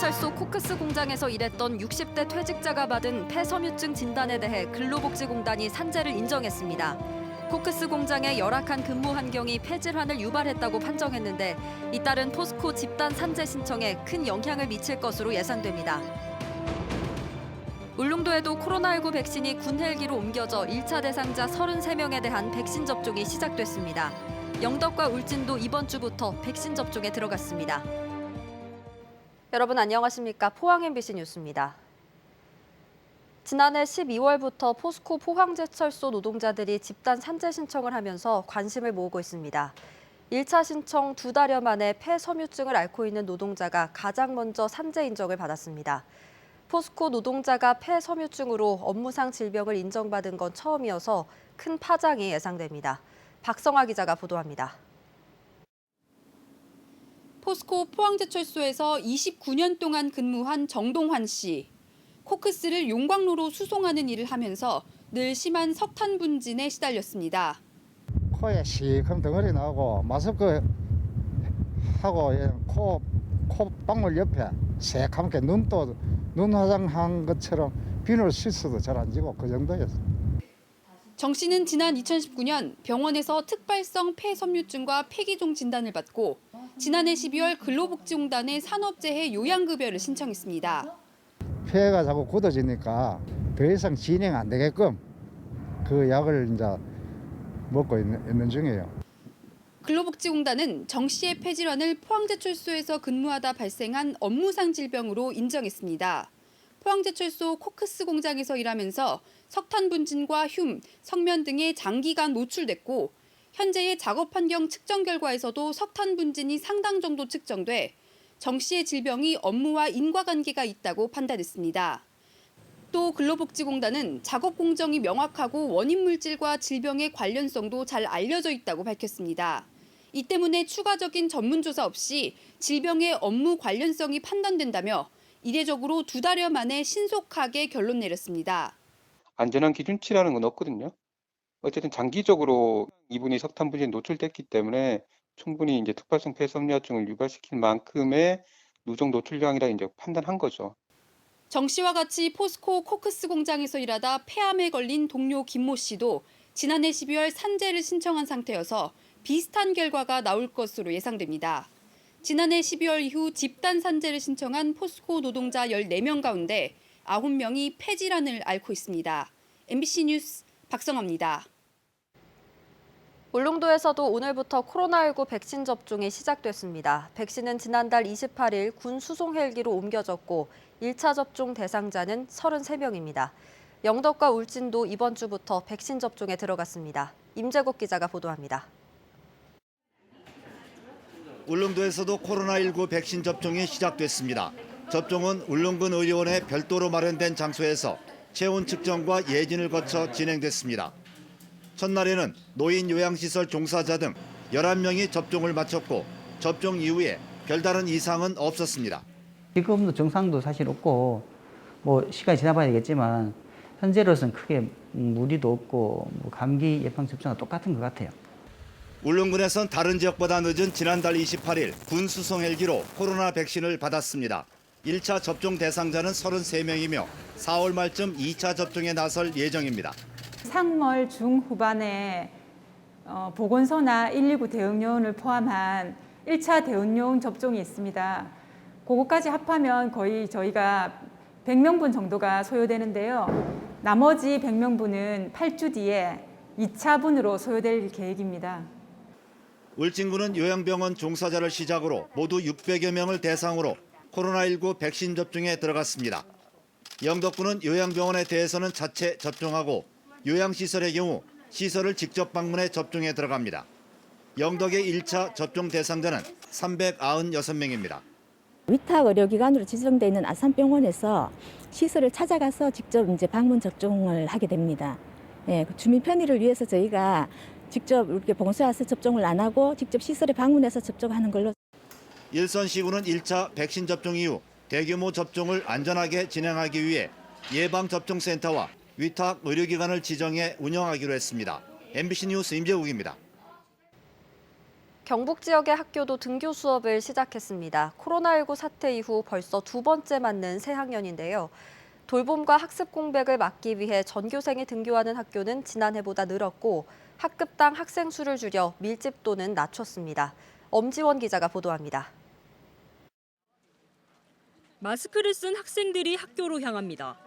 포항제철소 코크스 공장에서 일했던 60대 퇴직자가 받은 폐섬유증 진단에 대해 근로복지공단이 산재를 인정했습니다. 코크스 공장의 열악한 근무 환경이 폐질환을 유발했다고 판정했는데 이따른 포스코 집단 산재 신청에 큰 영향을 미칠 것으로 예상됩니다. 울릉도에도 코로나19 백신이 군 헬기로 옮겨져 1차 대상자 33명에 대한 백신 접종이 시작됐습니다. 영덕과 울진도 이번 주부터 백신 접종에 들어갔습니다. 여러분 안녕하십니까? 포항 MBC 뉴스입니다. 지난해 12월부터 포스코 포항제철소 노동자들이 집단 산재 신청을 하면서 관심을 모으고 있습니다. 1차 신청 2달여 만에 폐섬유증을 앓고 있는 노동자가 가장 먼저 산재 인정을 받았습니다. 포스코 노동자가 폐섬유증으로 업무상 질병을 인정받은 건 처음이어서 큰 파장이 예상됩니다. 박성아 기자가 보도합니다. 포스코 포항제철소에서 29년 동안 근무한 정동환 씨. 코크스를 용광로로 수송하는 일을 하면서 늘 심한 석탄 분진에 시달렸습니다. 코에 시커먼 덩어리 나오고 마스크 하고 콧방울 옆에 새카맣게 눈 화장한 것처럼 비누를 씻어도 잘 안 지고 그 정도였어요. 정 씨는 지난 2019년 병원에서 특발성 폐섬유증과 폐기종 진단을 받고 지난해 12월 근로복지공단에 산업재해 요양급여를 신청했습니다. 폐가 자꾸 굳어지니까 더 이상 진행 안 되게끔 그 약을 이제 먹고 있는 중이에요. 근로복지공단은 정 씨의 폐질환을 포항제철소에서 근무하다 발생한 업무상 질병으로 인정했습니다. 포항제철소 코크스 공장에서 일하면서 석탄 분진과 흉, 석면 등에 장기간 노출됐고 현재의 작업 환경 측정 결과에서도 석탄 분진이 상당 정도 측정돼 정 씨의 질병이 업무와 인과관계가 있다고 판단했습니다. 또 근로복지공단은 작업 공정이 명확하고 원인 물질과 질병의 관련성도 잘 알려져 있다고 밝혔습니다. 이 때문에 추가적인 전문조사 없이 질병의 업무 관련성이 판단된다며 이례적으로 2달여 만에 신속하게 결론 내렸습니다. 안전한 기준치라는 건 없거든요. 어쨌든 장기적으로 이분이 석탄 분진에 노출됐기 때문에 충분히 이제 특발성 폐섬유증을 유발시킬 만큼의 누적 노출량이라 이제 판단한 거죠. 정 씨와 같이 포스코 코크스 공장에서 일하다 폐암에 걸린 동료 김모 씨도 지난해 12월 산재를 신청한 상태여서 비슷한 결과가 나올 것으로 예상됩니다. 지난해 12월 이후 집단 산재를 신청한 포스코 노동자 14명 가운데 9명이 폐질환을 앓고 있습니다. MBC 뉴스 박성아입니다. 울릉도에서도 오늘부터 코로나19 백신 접종이 시작됐습니다. 백신은 지난달 28일 군 수송 헬기로 옮겨졌고 1차 접종 대상자는 33명입니다. 영덕과 울진도 이번 주부터 백신 접종에 들어갔습니다. 임재국 기자가 보도합니다. 울릉도에서도 코로나19 백신 접종이 시작됐습니다. 접종은 울릉군 의료원에 별도로 마련된 장소에서 체온 측정과 예진을 거쳐 진행됐습니다. 첫날에는 노인 요양시설 종사자 등 11명이 접종을 마쳤고 접종 이후에 별다른 이상은 없었습니다. 지금도 증상도 사실 없고 시간이 지나봐야 되겠지만 현재로서는 크게 무리도 없고 감기 예방 접종과 똑같은 것 같아요. 울릉군에선 다른 지역보다 늦은 지난달 28일 군 수송 헬기로 코로나 백신을 받았습니다. 1차 접종 대상자는 33명이며 4월 말쯤 2차 접종에 나설 예정입니다. 상월 중후반에 보건소나 119 대응요원을 포함한 1차 대응요원 접종이 있습니다. 그것까지 합하면 거의 저희가 100명분 정도가 소요되는데요. 나머지 100명분은 8주 뒤에 2차분으로 소요될 계획입니다. 울진군은 요양병원 종사자를 시작으로 모두 600여 명을 대상으로 코로나19 백신 접종에 들어갔습니다. 영덕군은 요양병원에 대해서는 자체 접종하고 요양시설의 경우 시설을 직접 방문해 접종에 들어갑니다. 영덕의 1차 접종 대상자는 396명입니다. 위탁 의료기관으로 지정되어 있는 아산병원에서 시설을 찾아가서 직접 방문 접종을 하게 됩니다. 주민 편의를 위해서 저희가 직접 이렇게 보건소에 와서 접종을 안 하고 직접 시설에 방문해서 접종하는 걸로. 일선시군은 1차 백신 접종 이후 대규모 접종을 안전하게 진행하기 위해 예방접종센터와 위탁 의료기관을 지정해 운영하기로 했습니다. MBC 뉴스 임재욱입니다. 경북 지역의 학교도 등교 수업을 시작했습니다. 코로나19 사태 이후 벌써 두 번째 맞는 새학년인데요. 돌봄과 학습 공백을 막기 위해 전교생이 등교하는 학교는 지난해보다 늘었고 학급당 학생 수를 줄여 밀집도는 낮췄습니다. 엄지원 기자가 보도합니다. 마스크를 쓴 학생들이 학교로 향합니다.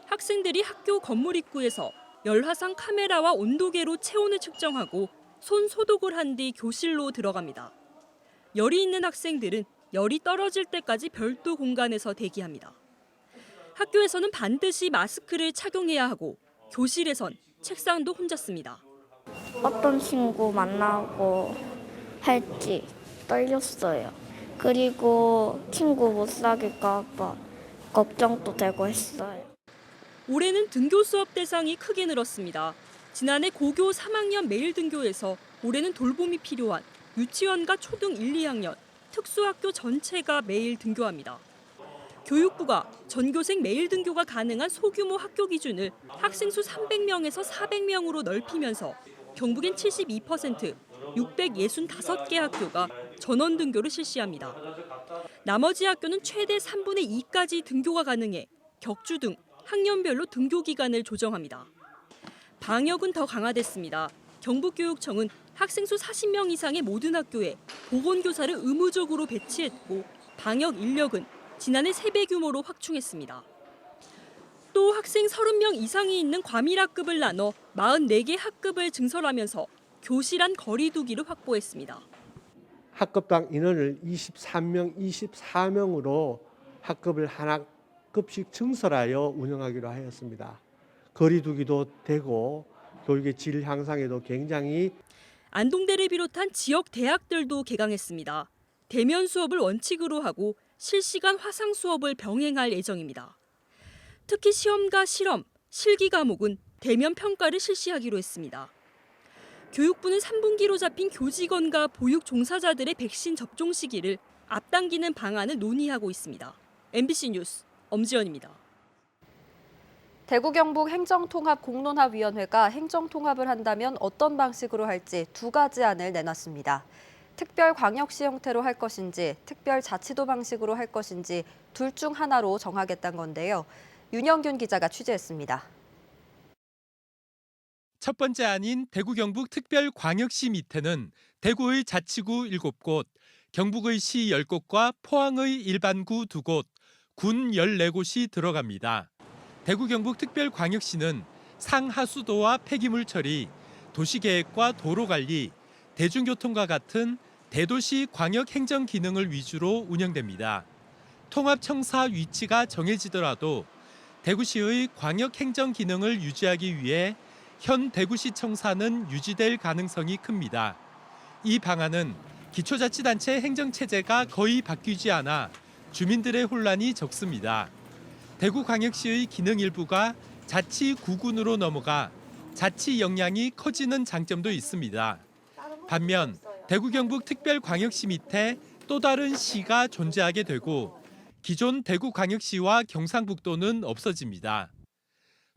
학생들이 학교 건물 입구에서 열화상 카메라와 온도계로 체온을 측정하고 손 소독을 한 뒤 교실로 들어갑니다. 열이 있는 학생들은 열이 떨어질 때까지 별도 공간에서 대기합니다. 학교에서는 반드시 마스크를 착용해야 하고 교실에선 책상도 혼자 씁니다. 어떤 친구 만나고 할지 떨렸어요. 그리고 친구 못 사귈까 봐 걱정도 되고 했어요. 올해는 등교 수업 대상이 크게 늘었습니다. 지난해 고교 3학년 매일 등교에서 올해는 돌봄이 필요한 유치원과 초등 1, 2학년, 특수학교 전체가 매일 등교합니다. 교육부가 전교생 매일 등교가 가능한 소규모 학교 기준을 학생 수 300명에서 400명으로 넓히면서 경북엔 72%, 665개 학교가 전원 등교를 실시합니다. 나머지 학교는 최대 3분의 2까지 등교가 가능해 격주 등 학년별로 등교 기간을 조정합니다. 방역은 더 강화됐습니다. 경북교육청은 학생 수 40명 이상의 모든 학교에 보건교사를 의무적으로 배치했고 방역 인력은 지난해 3배 규모로 확충했습니다. 또 학생 30명 이상이 있는 과밀학급을 나눠 44개 학급을 증설하면서 교실 안 거리 두기를 확보했습니다. 학급당 인원을 23명, 24명으로 학급을 하나 급씩 증설하여 운영하기로 하였습니다. 거리 두기도 되고 교육의 질 향상에도 굉장히 안동대를 비롯한 지역 대학들도 개강했습니다. 대면 수업을 원칙으로 하고 실시간 화상 수업을 병행할 예정입니다. 특히 시험과 실험, 실기 과목은 대면 평가를 실시하기로 했습니다. 교육부는 3분기로 잡힌 교직원과 보육 종사자들의 백신 접종 시기를 앞당기는 방안을 논의하고 있습니다. MBC 뉴스 엄지연입니다. 대구 경북 행정통합공론화위원회가 행정통합을 한다면 어떤 방식으로 할지 두 가지 안을 내놨습니다. 특별광역시 형태로 할 것인지 특별자치도 방식으로 할 것인지 둘 중 하나로 정하겠다는 건데요. 윤영균 기자가 취재했습니다. 첫 번째 안인 대구 경북 특별광역시 밑에는 대구의 자치구 7곳, 경북의 시 10곳과 포항의 일반구 2곳, 군 14곳이 들어갑니다. 대구 경북 특별광역시는 상하수도와 폐기물 처리, 도시계획과 도로관리, 대중교통과 같은 대도시 광역 행정 기능을 위주로 운영됩니다. 통합청사 위치가 정해지더라도 대구시의 광역 행정 기능을 유지하기 위해 현 대구시 청사는 유지될 가능성이 큽니다. 이 방안은 기초자치단체 행정체제가 거의 바뀌지 않아 주민들의 혼란이 적습니다. 대구광역시의 기능 일부가 자치구군으로 넘어가 자치 역량이 커지는 장점도 있습니다. 반면 대구 경북 특별광역시 밑에 또 다른 시가 존재하게 되고 기존 대구광역시와 경상북도는 없어집니다.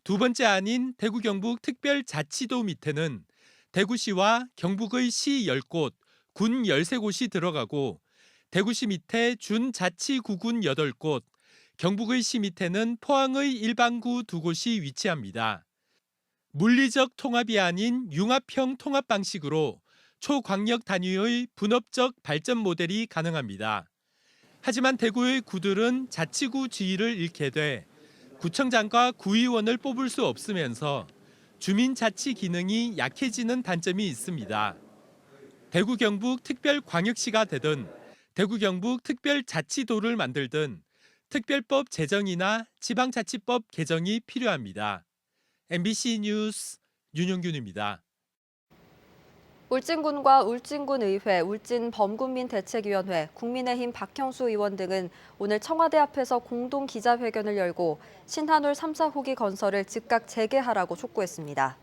두 번째 안인 대구 경북 특별자치도 밑에는 대구시와 경북의 시 10곳, 군 13곳이 들어가고 대구시 밑에 준자치구군 8곳, 경북의 시 밑에는 포항의 일반구 2곳이 위치합니다. 물리적 통합이 아닌 융합형 통합 방식으로 초광역 단위의 분업적 발전 모델이 가능합니다. 하지만 대구의 구들은 자치구 지위를 잃게 돼 구청장과 구의원을 뽑을 수 없으면서 주민자치 기능이 약해지는 단점이 있습니다. 대구 경북 특별광역시가 되든 대구 경북 특별자치도를 만들든 특별법 제정이나 지방자치법 개정이 필요합니다. MBC 뉴스 윤용균입니다. 울진군과 울진군의회, 울진범군민대책위원회, 국민의힘 박형수 의원 등은 오늘 청와대 앞에서 공동 기자회견을 열고 신한울 3사 호기 건설을 즉각 재개하라고 촉구했습니다.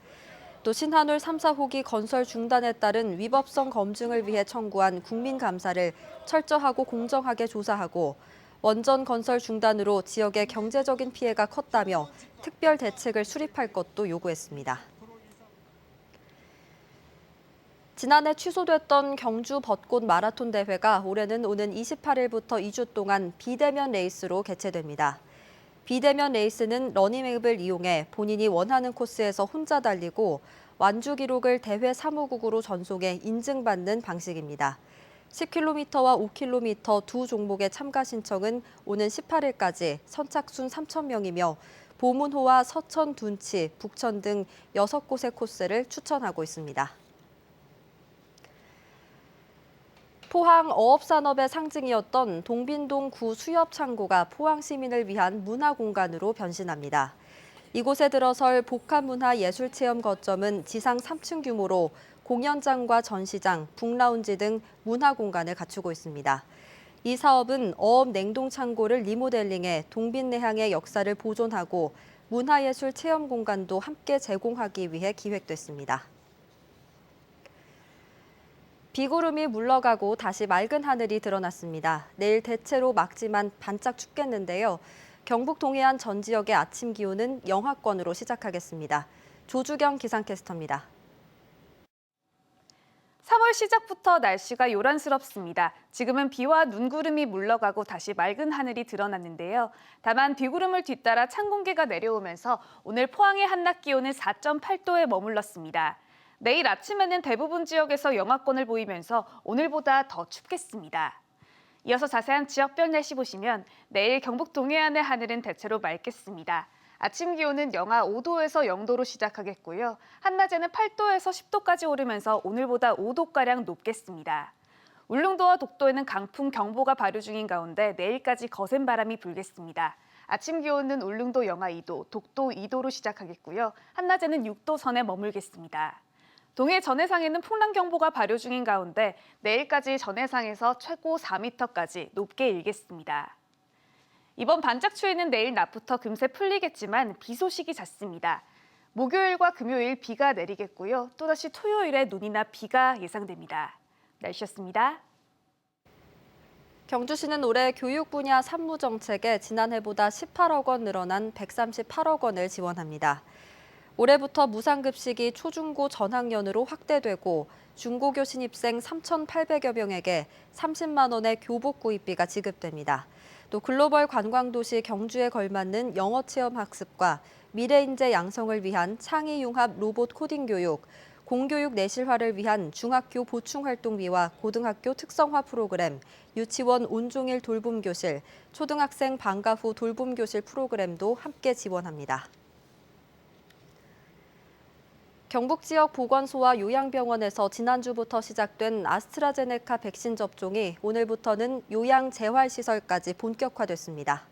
또 신한울 3사 호기 건설 중단에 따른 위법성 검증을 위해 청구한 국민감사를 철저하고 공정하게 조사하고 원전 건설 중단으로 지역의 경제적인 피해가 컸다며 특별 대책을 수립할 것도 요구했습니다. 지난해 취소됐던 경주 벚꽃 마라톤 대회가 올해는 오는 28일부터 2주 동안 비대면 레이스로 개최됩니다. 비대면 레이스는 러닝앱을 이용해 본인이 원하는 코스에서 혼자 달리고 완주 기록을 대회 사무국으로 전송해 인증받는 방식입니다. 10km와 5km 두 종목의 참가 신청은 오는 18일까지 선착순 3,000명이며 보문호와 서천, 둔치, 북천 등 6곳의 코스를 추천하고 있습니다. 포항 어업산업의 상징이었던 동빈동 구 수협창고가 포항 시민을 위한 문화공간으로 변신합니다. 이곳에 들어설 복합문화예술체험 거점은 지상 3층 규모로 공연장과 전시장, 북라운지 등 문화공간을 갖추고 있습니다. 이 사업은 어업 냉동창고를 리모델링해 동빈내항의 역사를 보존하고 문화예술 체험 공간도 함께 제공하기 위해 기획됐습니다. 비구름이 물러가고 다시 맑은 하늘이 드러났습니다. 내일 대체로 맑지만 반짝 춥겠는데요. 경북 동해안 전 지역의 아침 기온은 영하권으로 시작하겠습니다. 조주경 기상캐스터입니다. 3월 시작부터 날씨가 요란스럽습니다. 지금은 비와 눈구름이 물러가고 다시 맑은 하늘이 드러났는데요. 다만 비구름을 뒤따라 찬 공기가 내려오면서 오늘 포항의 한낮 기온은 4.8도에 머물렀습니다. 내일 아침에는 대부분 지역에서 영하권을 보이면서 오늘보다 더 춥겠습니다. 이어서 자세한 지역별 날씨 보시면 내일 경북 동해안의 하늘은 대체로 맑겠습니다. 아침 기온은 영하 5도에서 0도로 시작하겠고요. 한낮에는 8도에서 10도까지 오르면서 오늘보다 5도가량 높겠습니다. 울릉도와 독도에는 강풍 경보가 발효 중인 가운데 내일까지 거센 바람이 불겠습니다. 아침 기온은 울릉도 영하 2도, 독도 2도로 시작하겠고요. 한낮에는 6도 선에 머물겠습니다. 동해 전해상에는 풍랑경보가 발효 중인 가운데 내일까지 전해상에서 최고 4m까지 높게 일겠습니다. 이번 반짝 추위는 내일 낮부터 금세 풀리겠지만 비 소식이 잦습니다. 목요일과 금요일 비가 내리겠고요. 또다시 토요일에 눈이나 비가 예상됩니다. 날씨였습니다. 경주시는 올해 교육 분야 산무 정책에 지난해보다 18억 원 늘어난 138억 원을 지원합니다. 올해부터 무상급식이 초중고 전학년으로 확대되고 중고교 신입생 3,800여 명에게 30만 원의 교복 구입비가 지급됩니다. 또 글로벌 관광도시 경주에 걸맞는 영어체험 학습과 미래인재 양성을 위한 창의융합 로봇 코딩 교육, 공교육 내실화를 위한 중학교 보충활동비와 고등학교 특성화 프로그램, 유치원 온종일 돌봄교실, 초등학생 방과 후 돌봄교실 프로그램도 함께 지원합니다. 경북 지역 보건소와 요양병원에서 지난주부터 시작된 아스트라제네카 백신 접종이 오늘부터는 요양재활시설까지 본격화됐습니다.